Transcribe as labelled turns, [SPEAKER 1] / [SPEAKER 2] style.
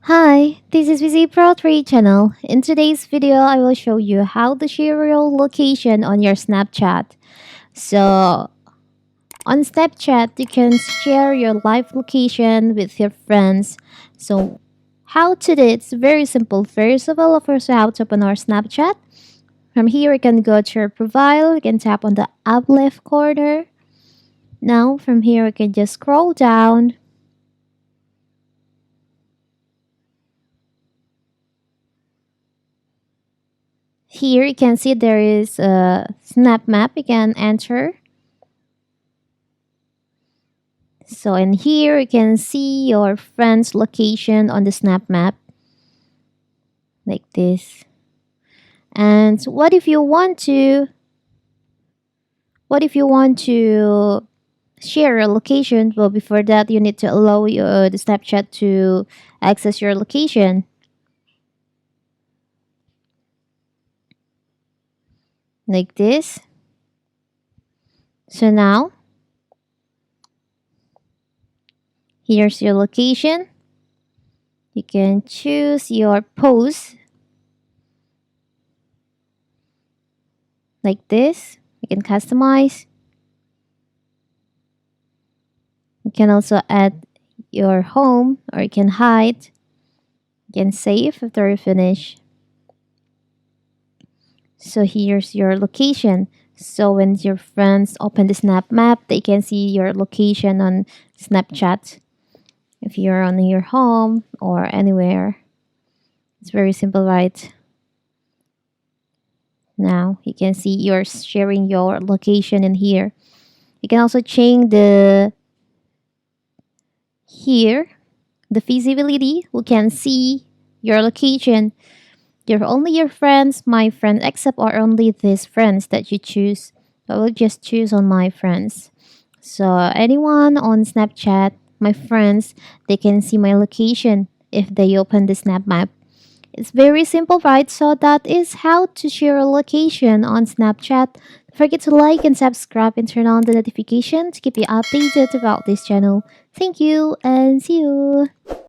[SPEAKER 1] Hi, this is VZ Pro 3 channel. In today's video, I will show you how to share your location on your Snapchat. So, on Snapchat, you can share your live location with your friends. So, how to do it? It's very simple. First of all, first we have to open our Snapchat. From here, you can go to your profile. You can tap on the up left corner. Now, from here, you can just scroll down. Here you can see there is a snap map you can enter. So in here you can see your friend's location on the snap map like this. And what if you want to share a location? Well, before that you need to allow the Snapchat to access your location like this. So now here's your location. You can choose your pose like this. You can customize. You can also add your home or you can hide. You can save after you finish. So here's your location. So when your friends open the snap map, they can see your location on Snapchat. If you're on your home or anywhere, it's very simple, right? Now you can see you're sharing your location in here. You can also change the visibility who can see your location. You're only your friends, my friends, except or only these friends that you choose. I will just choose on my friends. So anyone on Snapchat, my friends, they can see my location if they open the snap map. It's very simple, right? So that is how to share a location on Snapchat. Don't forget to like and subscribe and turn on the notification to keep you updated about this channel. Thank you and see you.